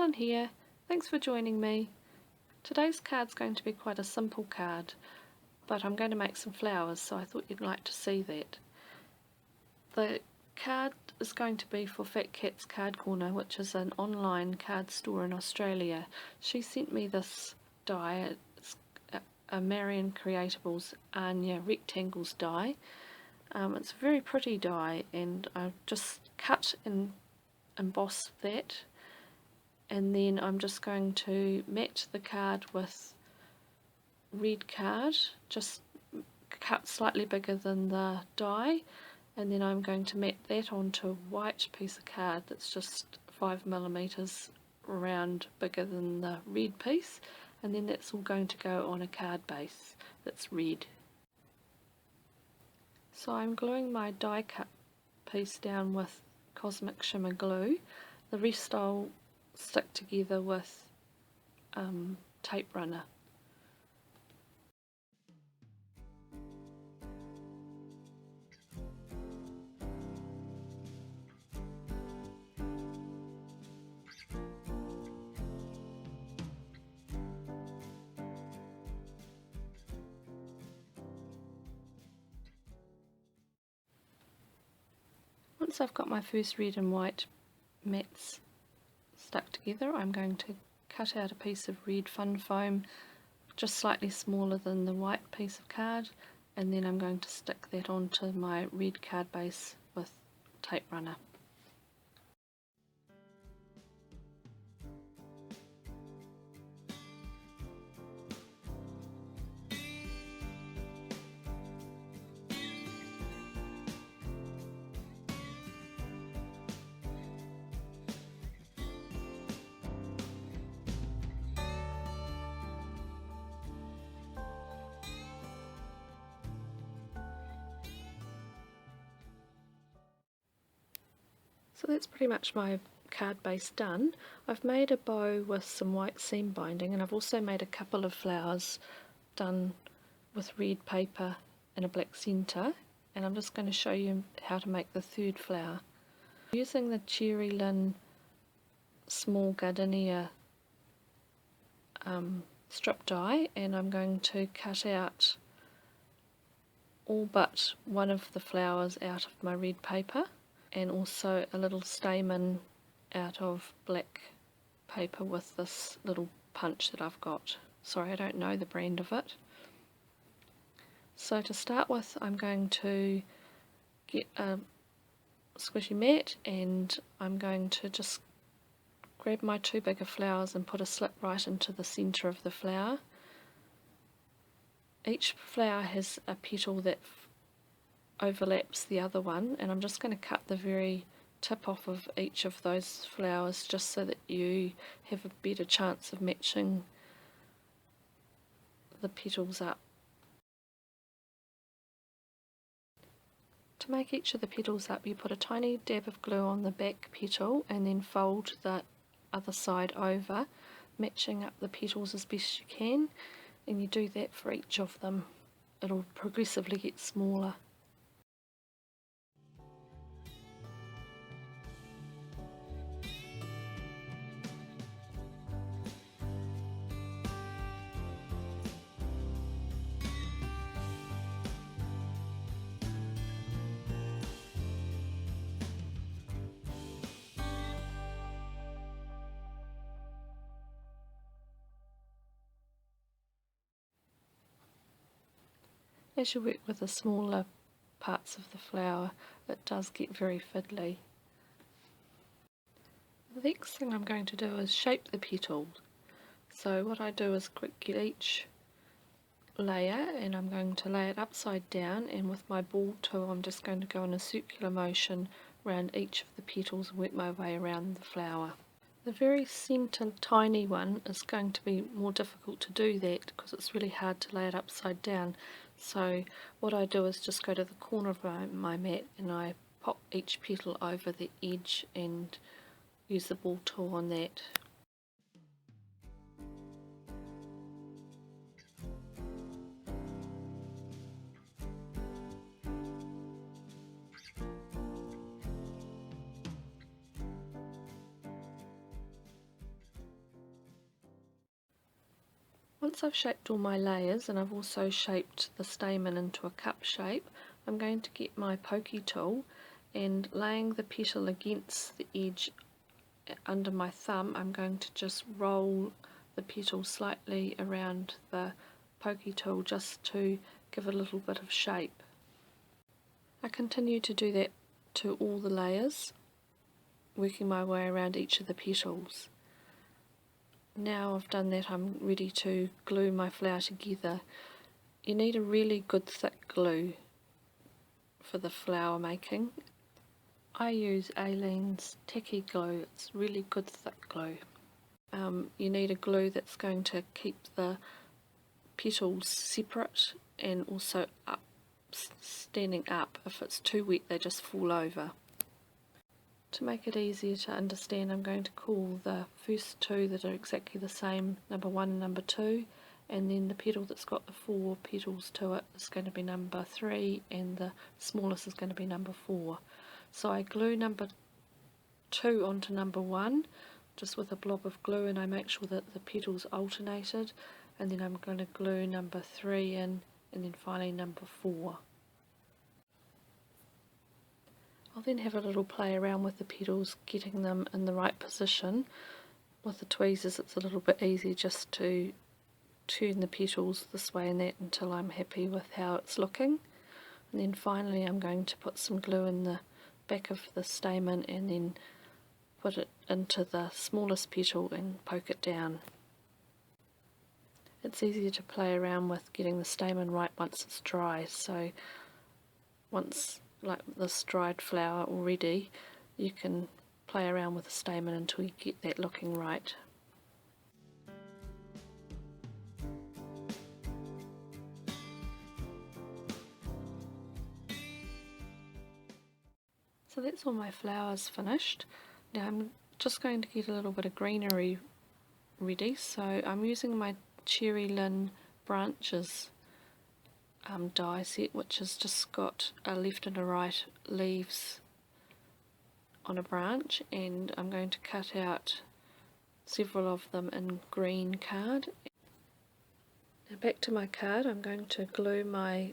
Helen here. Thanks for joining me. Today's card's going to be quite a simple card, but I'm going to make some flowers, so I thought you'd like to see that. The card is going to be for Fat Cat's Card Corner, which is an online card store in Australia. She sent me this die. It's a Marianne Creatables Anja rectangles die. It's a very pretty die, and I've just cut and embossed that, and then I'm just going to mat the card with red card, just cut slightly bigger than the die, and then I'm going to mat that onto a white piece of card that's just 5mm round, bigger than the red piece, and then that's all going to go on a card base that's red. So I'm gluing my die cut piece down with Cosmic Shimmer glue. The rest I'll stick together with tape runner. Once I've got my first red and white mats stuck together, I'm going to cut out a piece of red fun foam just slightly smaller than the white piece of card, and then I'm going to stick that onto my red card base with tape runner. So that's pretty much my card base done. I've made a bow with some white seam binding, and I've also made a couple of flowers done with red paper and a black centre, and I'm just going to show you how to make the third flower. Using the Cheery Lynn small Gardenia strip die, and I'm going to cut out all but one of the flowers out of my red paper, and also a little stamen out of black paper with this little punch that I've got. Sorry, I don't know the brand of it. So to start with, I'm going to get a squishy mat, and I'm going to just grab my two bigger flowers and put a slit right into the centre of the flower. Each flower has a petal that overlaps the other one, and I'm just going to cut the very tip off of each of those flowers just so that you have a better chance of matching the petals up. To make each of the petals up, you put a tiny dab of glue on the back petal and then fold the other side over, matching up the petals as best you can, and you do that for each of them. It'll progressively get smaller. As you work with the smaller parts of the flower, it does get very fiddly. The next thing I'm going to do is shape the petal. So what I do is get each layer, and I'm going to lay it upside down, and with my ball tool I'm just going to go in a circular motion around each of the petals and work my way around the flower. The very centre tiny one is going to be more difficult to do that because it's really hard to lay it upside down. So what I do is just go to the corner of my mat and I pop each petal over the edge and use the ball tool on that. Once I've shaped all my layers, and I've also shaped the stamen into a cup shape, I'm going to get my pokey tool and, laying the petal against the edge under my thumb, I'm going to just roll the petal slightly around the pokey tool just to give a little bit of shape. I continue to do that to all the layers, working my way around each of the petals. Now I've done that, I'm ready to glue my flower together. You need a really good thick glue for the flower making. I use Aleene's tacky glue. It's really good thick glue. You need a glue that's going to keep the petals separate and also standing up. If it's too wet, they just fall over. To make it easier to understand, I'm going to call the first two that are exactly the same number 1 and number 2, and then the petal that's got the 4 petals to it is going to be number 3, and the smallest is going to be number 4. So I glue number 2 onto number 1 just with a blob of glue, and I make sure that the petals alternated, and then I'm going to glue number 3 in, and then finally number 4. I'll then have a little play around with the petals, getting them in the right position. With the tweezers it's a little bit easier just to turn the petals this way and that until I'm happy with how it's looking. And then finally I'm going to put some glue in the back of the stamen and then put it into the smallest petal and poke it down. It's easier to play around with getting the stamen right once it's dry, so once like this dried flower already, you can play around with the stamen until you get that looking right. So that's all my flowers finished. Now I'm just going to get a little bit of greenery ready, so I'm using my Cheery Lynn branches die set, which has just got a left and a right leaves on a branch, and I'm going to cut out several of them in green card. Now back to my card, I'm going to glue my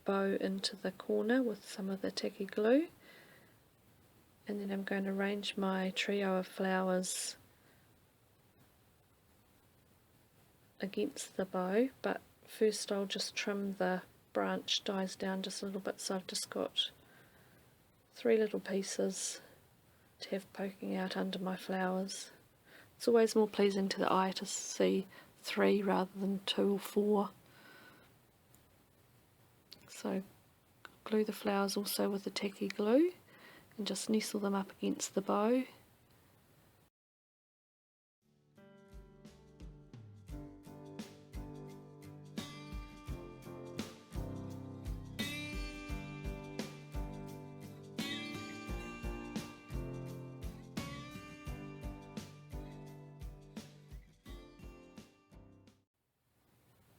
bow into the corner with some of the tacky glue, and then I'm going to arrange my trio of flowers against the bow, but first I'll just trim the branch dies down just a little bit, so I've just got 3 little pieces to have poking out under my flowers. It's always more pleasing to the eye to see 3 rather than 2 or 4. So glue the flowers also with the tacky glue and just nestle them up against the bow.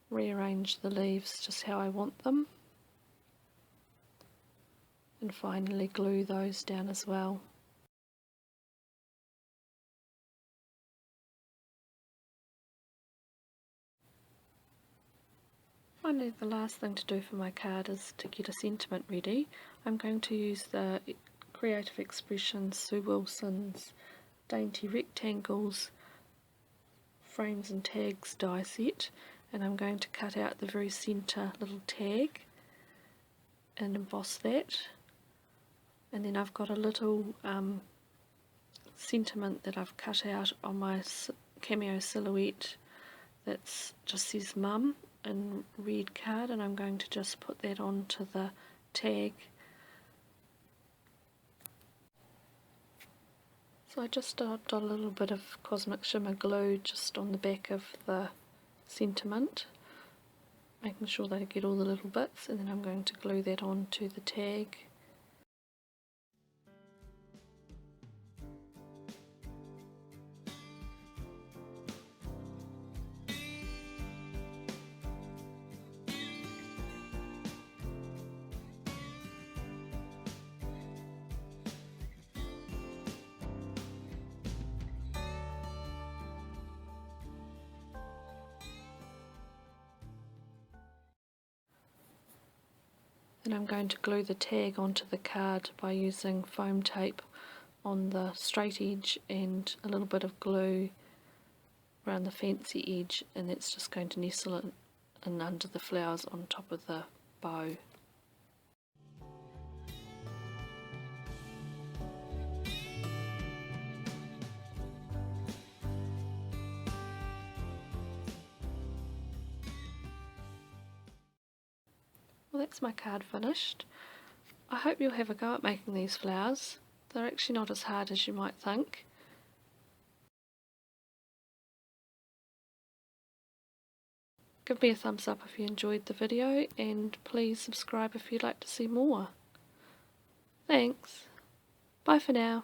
Rearrange the leaves just how I want them, and finally glue those down as well. Finally, the last thing to do for my card is to get a sentiment ready. I'm going to use the Creative Expressions Sue Wilson's Dainty Rectangles Frames and Tags die set, and I'm going to cut out the very centre little tag and emboss that. And then I've got a little sentiment that I've cut out on my cameo silhouette that just says Mum in red card, and I'm going to just put that onto the tag. So I just dot a little bit of Cosmic Shimmer glue just on the back of the sentiment, making sure that I get all the little bits, and then I'm going to glue that onto the tag. Then I'm going to glue the tag onto the card by using foam tape on the straight edge and a little bit of glue around the fancy edge, and that's just going to nestle it in under the flowers on top of the bow. Well, that's my card finished. I hope you'll have a go at making these flowers. They're actually not as hard as you might think. Give me a thumbs up if you enjoyed the video, and please subscribe if you'd like to see more. Thanks. Bye for now.